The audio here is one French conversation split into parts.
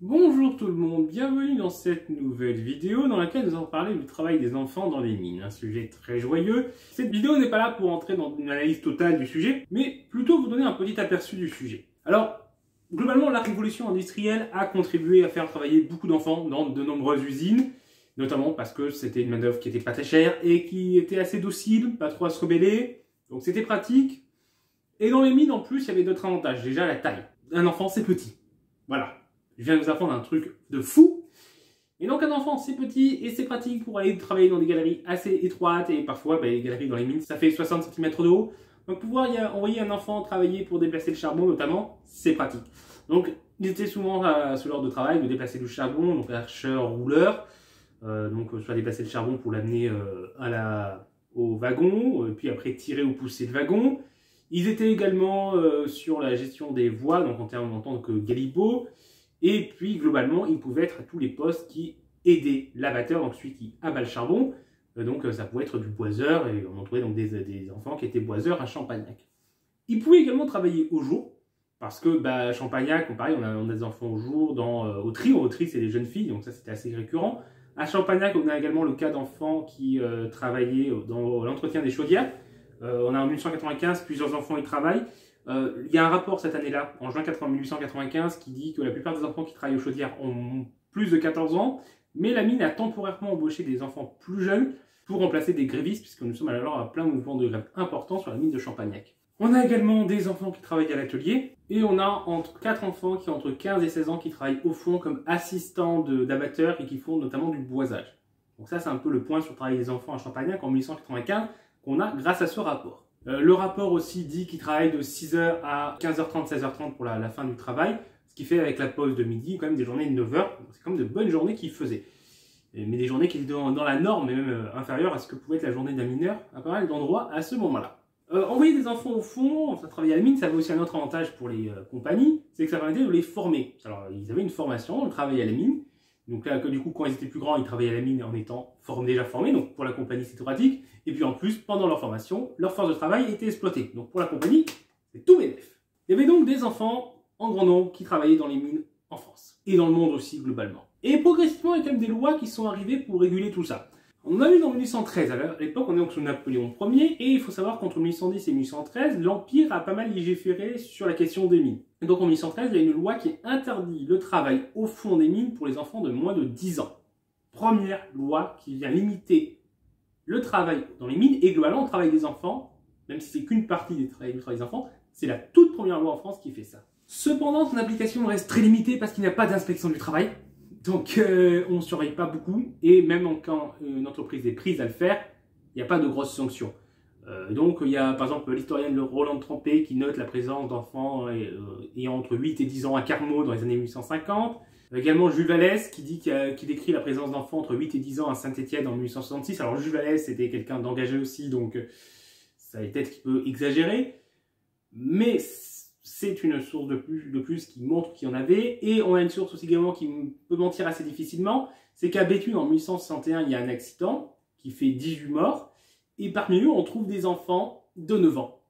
Bonjour tout le monde, bienvenue dans cette nouvelle vidéo dans laquelle nous allons parler du travail des enfants dans les mines, un sujet très joyeux. Cette vidéo n'est pas là pour entrer dans une analyse totale du sujet, mais plutôt vous donner un petit aperçu du sujet. Alors, globalement, la révolution industrielle a contribué à faire travailler beaucoup d'enfants dans de nombreuses usines, notamment parce que c'était une main-d'œuvre qui était pas très chère et qui était assez docile, pas trop à se rebeller, donc c'était pratique. Et dans les mines, en plus, il y avait d'autres avantages. Déjà, la taille. Un enfant, c'est petit. Voilà. Je viens de vous apprendre un truc de fou. Et donc, un enfant, c'est petit et c'est pratique pour aller travailler dans des galeries assez étroites. Et parfois, les galeries dans les mines, ça fait 60 cm de haut. Donc, pouvoir envoyer un enfant travailler pour déplacer le charbon, notamment, c'est pratique. Donc, il était souvent à ce genre de travail de déplacer du charbon, donc archeur, rouleur. Donc, soit déplacer le charbon pour l'amener au wagon, puis après tirer ou pousser le wagon. Ils étaient également sur la gestion des voies, donc en tant que galibot. Et puis, globalement, ils pouvaient être à tous les postes qui aidaient l'abatteur, donc celui qui abat le charbon. Donc, ça pouvait être du boiseur, et on en trouvait donc des enfants qui étaient boiseurs à Champagnac. Ils pouvaient également travailler au jour, parce que à Champagnac, pareil, on a des enfants au jour au tri. Au tri, c'est des jeunes filles, donc ça, c'était assez récurrent. À Champagnac, on a également le cas d'enfants qui travaillaient dans l'entretien des chaudières. On a en 1895, plusieurs enfants y travaillent. Il y a un rapport cette année-là, en juin 1895, qui dit que la plupart des enfants qui travaillent aux chaudières ont plus de 14 ans, mais la mine a temporairement embauché des enfants plus jeunes pour remplacer des grévistes, puisque nous sommes alors à plein mouvement de grève important sur la mine de Champagnac. On a également des enfants qui travaillent à l'atelier, et on a 4 enfants qui ont entre 15 et 16 ans qui travaillent au fond comme assistants d'abatteurs et qui font notamment du boisage. Donc ça, c'est un peu le point sur le travail des enfants à Champagnac en 1895 qu'on a grâce à ce rapport. Le rapport aussi dit qu'ils travaillent de 6h à 15h30, 16h30 pour la fin du travail, ce qui fait avec la pause de midi quand même des journées de 9h. C'est quand même de bonnes journées qu'ils faisaient. Mais des journées qui étaient dans la norme, mais même inférieures à ce que pouvait être la journée d'un mineur à pas mal d'endroits à ce moment-là. Envoyer des enfants au fond, ça travailler à la mine, ça avait aussi un autre avantage pour les compagnies, c'est que ça permettait de les former. Alors ils avaient une formation, ils travaillaient à la mine. Donc là, du coup, quand ils étaient plus grands, ils travaillaient à la mine en étant déjà formés. Donc pour la compagnie, c'était pratique. Et puis en plus, pendant leur formation, leur force de travail était exploitée. Donc pour la compagnie, c'est tout bénef. Il y avait donc des enfants en grand nombre qui travaillaient dans les mines en France. Et dans le monde aussi, globalement. Et progressivement, il y a quand même des lois qui sont arrivées pour réguler tout ça. On a vu en 1813, à l'époque, on est donc sous Napoléon Ier. Et il faut savoir qu'entre 1810 et 1813, l'Empire a pas mal légiféré sur la question des mines. Et donc en 1813, il y a une loi qui interdit le travail au fond des mines pour les enfants de moins de 10 ans. Première loi qui vient limiter le travail dans les mines et globalement le travail des enfants, même si c'est qu'une partie du travail des enfants, c'est la toute première loi en France qui fait ça. Cependant, son application reste très limitée parce qu'il n'y a pas d'inspection du travail. Donc on ne surveille pas beaucoup et même quand une entreprise est prise à le faire, il n'y a pas de grosses sanctions. Donc il y a par exemple l'historienne Roland Trempé qui note la présence d'enfants ayant entre 8 et 10 ans à Carmaux dans les années 1850. Également Jules Vallès qui décrit la présence d'enfants entre 8 et 10 ans à Saint-Étienne en 1866. Alors Jules Vallès était quelqu'un d'engagé aussi, donc ça peut-être qu'il peut exagérer. Mais c'est une source de plus qui montre qu'il y en avait. Et on a une source aussi également qui peut mentir assez difficilement. C'est qu'à Béthune en 1861, il y a un accident qui fait 18 morts. Et parmi eux, on trouve des enfants de 9 ans.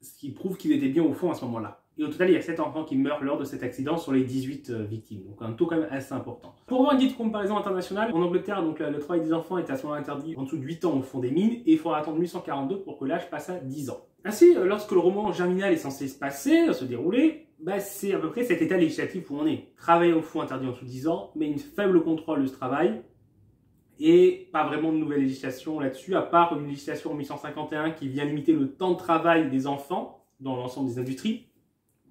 Ce qui prouve qu'ils étaient bien au fond à ce moment-là. Et au total, il y a 7 enfants qui meurent lors de cet accident sur les 18 victimes. Donc un taux quand même assez important. Pour avoir une guide de comparaison internationale, en Angleterre, donc, le travail des enfants est à ce moment interdit en dessous de 8 ans au fond des mines. Et il faudra attendre 1842 pour que l'âge passe à 10 ans. Ainsi, lorsque le roman Germinal est censé se dérouler, c'est à peu près cet état législatif où on est. Travail au fond interdit en dessous de 10 ans, mais une faible contrôle de ce travail. Et pas vraiment de nouvelle législation là-dessus, à part une législation en 1851 qui vient limiter le temps de travail des enfants dans l'ensemble des industries.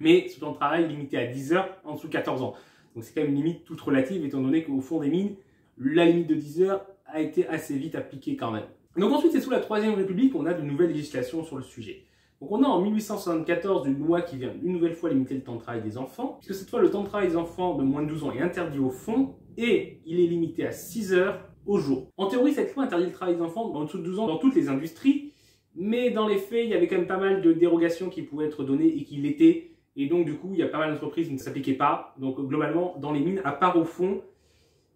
Mais ce temps de travail est limité à 10 heures en dessous de 14 ans. Donc c'est quand même une limite toute relative, étant donné qu'au fond des mines, la limite de 10 heures a été assez vite appliquée quand même. Donc ensuite, c'est sous la Troisième République qu'on a de nouvelles législations sur le sujet. Donc on a en 1874 une loi qui vient une nouvelle fois limiter le temps de travail des enfants, puisque cette fois le temps de travail des enfants de moins de 12 ans est interdit au fond, et il est limité à 6 heures au jour. En théorie, cette loi interdit le travail des enfants en dessous de 12 ans dans toutes les industries, mais dans les faits, il y avait quand même pas mal de dérogations qui pouvaient être données et qui l'étaient, et donc du coup, il y a pas mal d'entreprises qui ne s'appliquaient pas. Donc globalement, dans les mines, à part au fond,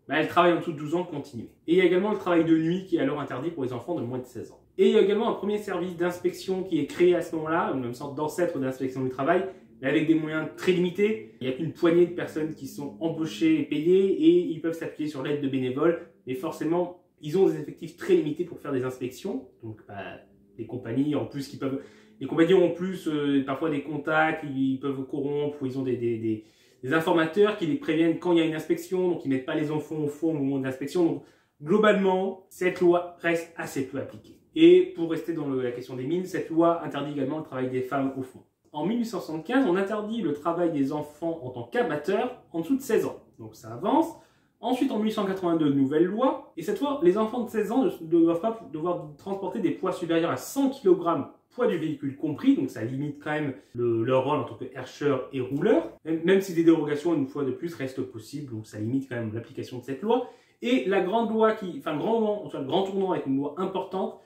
elles travaillent en dessous de 12 ans continuer. Et il y a également le travail de nuit qui est alors interdit pour les enfants de moins de 16 ans. Et il y a également un premier service d'inspection qui est créé à ce moment-là, une sorte d'ancêtre d'inspection du travail, mais avec des moyens très limités. Il n'y a qu'une poignée de personnes qui sont embauchées et payées et ils peuvent s'appuyer sur l'aide de bénévoles. Mais forcément, ils ont des effectifs très limités pour faire des inspections. Donc, les compagnies, en plus, les compagnies ont plus parfois des contacts, ils peuvent corrompre, ou ils ont des informateurs qui les préviennent quand il y a une inspection, donc ils ne mettent pas les enfants au fond au moment de l'inspection. Donc, globalement, cette loi reste assez peu appliquée. Et pour rester dans la question des mines, cette loi interdit également le travail des femmes au fond. En 1875, on interdit le travail des enfants en tant qu'amateurs en dessous de 16 ans. Donc ça avance. Ensuite, en 1882, nouvelle loi. Et cette fois, les enfants de 16 ans ne doivent pas devoir transporter des poids supérieurs à 100 kg, poids du véhicule compris. Donc ça limite quand même leur rôle en tant que herscheur et rouleur. Même si des dérogations, une fois de plus, restent possibles. Donc ça limite quand même l'application de cette loi. Et la grande loi le grand tournant avec une loi importante,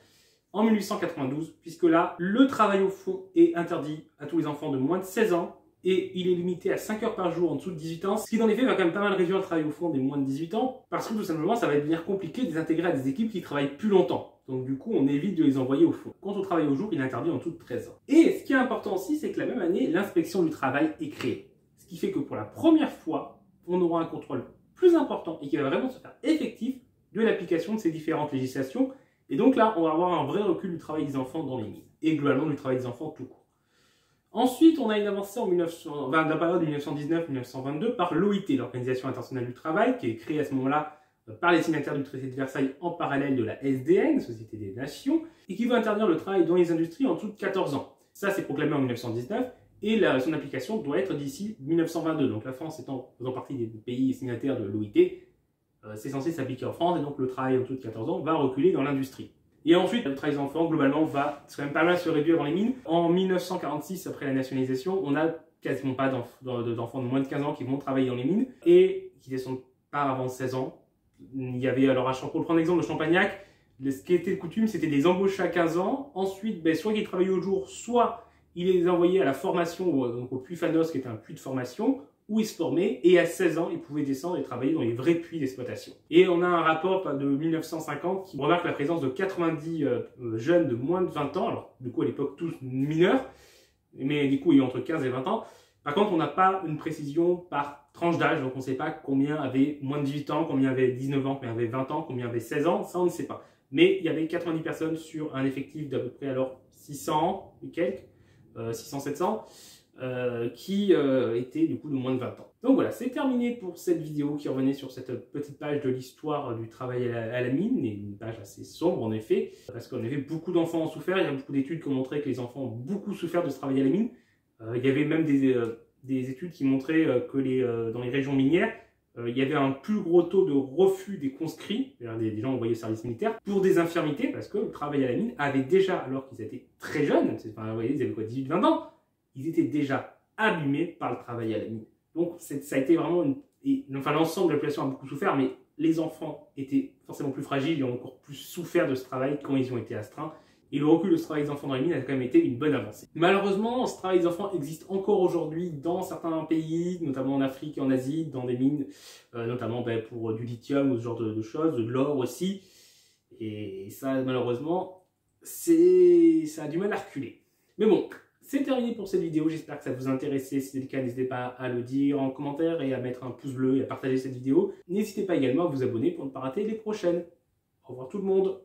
en 1892, puisque là, le travail au fond est interdit à tous les enfants de moins de 16 ans et il est limité à 5 heures par jour en dessous de 18 ans, ce qui dans les faits va quand même pas mal réduire le travail au fond des moins de 18 ans, parce que tout simplement, ça va devenir compliqué de les intégrer à des équipes qui travaillent plus longtemps. Donc du coup, on évite de les envoyer au fond. Quant au travail au jour, il est interdit en dessous de 13 ans. Et ce qui est important aussi, c'est que la même année, l'inspection du travail est créée. Ce qui fait que pour la première fois, on aura un contrôle plus important et qui va vraiment se faire effectif de l'application de ces différentes législations. Et donc là, on va avoir un vrai recul du travail des enfants dans les mines, et globalement du travail des enfants tout court. Ensuite, on a une avancée en la période de 1919-1922 par l'OIT, l'Organisation internationale du travail, qui est créée à ce moment-là par les signataires du traité de Versailles en parallèle de la SDN, Société des Nations, et qui veut interdire le travail dans les industries en dessous de 14 ans. Ça, c'est proclamé en 1919, et son application doit être d'ici 1922. Donc la France faisant partie des pays signataires de l'OIT, c'est censé s'appliquer en France, et donc le travail en dessous de 14 ans va reculer dans l'industrie. Et ensuite, le travail des enfants, globalement, va quand même pas mal se réduire dans les mines. En 1946, après la nationalisation, on n'a quasiment pas d'enfants de moins de 15 ans qui vont travailler dans les mines, et qui ne descendent pas avant 16 ans. Il y avait, alors pour prendre l'exemple de Champagnac, ce qui était de coutume, c'était des embauches à 15 ans. Ensuite, soit ils travaillaient au jour, soit ils les envoyaient à la formation, donc au puits Fanos, qui était un puits de formation, où ils se formaient, et à 16 ans, ils pouvaient descendre et travailler dans les vrais puits d'exploitation. Et on a un rapport de 1950 qui remarque la présence de 90 jeunes de moins de 20 ans, alors du coup à l'époque tous mineurs, mais du coup ils ont entre 15 et 20 ans. Par contre, on n'a pas une précision par tranche d'âge, donc on ne sait pas combien avaient moins de 18 ans, combien avaient 19 ans, combien avaient 20 ans, combien avaient 16 ans, ça on ne sait pas. Mais il y avait 90 personnes sur un effectif d'à peu près alors 600 et quelques, 600-700, qui étaient du coup de moins de 20 ans. Donc voilà, c'est terminé pour cette vidéo qui revenait sur cette petite page de l'histoire du travail à la mine, et une page assez sombre en effet, parce qu'en effet beaucoup d'enfants ont souffert. Il y a beaucoup d'études qui ont montré que les enfants ont beaucoup souffert de ce travail à la mine. Il y avait même des études qui montraient que dans les régions minières, il y avait un plus gros taux de refus des conscrits, des gens envoyés au service militaire, pour des infirmités, parce que le travail à la mine avait déjà, alors qu'ils étaient très jeunes, enfin, vous voyez, ils avaient quoi, 18-20 ans, ils étaient déjà abîmés par le travail à la mine. Donc ça a été vraiment, l'ensemble de la population a beaucoup souffert, mais les enfants étaient forcément plus fragiles et ont encore plus souffert de ce travail quand ils ont été astreints. Et le recul de ce travail des enfants dans les mines a quand même été une bonne avancée. Malheureusement, ce travail des enfants existe encore aujourd'hui dans certains pays, notamment en Afrique et en Asie, dans des mines, notamment pour du lithium ou ce genre de choses, de l'or aussi. Et ça, malheureusement, ça a du mal à reculer. Mais bon, c'est terminé pour cette vidéo. J'espère que ça vous a intéressé. Si c'est le cas, n'hésitez pas à le dire en commentaire et à mettre un pouce bleu et à partager cette vidéo. N'hésitez pas également à vous abonner pour ne pas rater les prochaines. Au revoir tout le monde.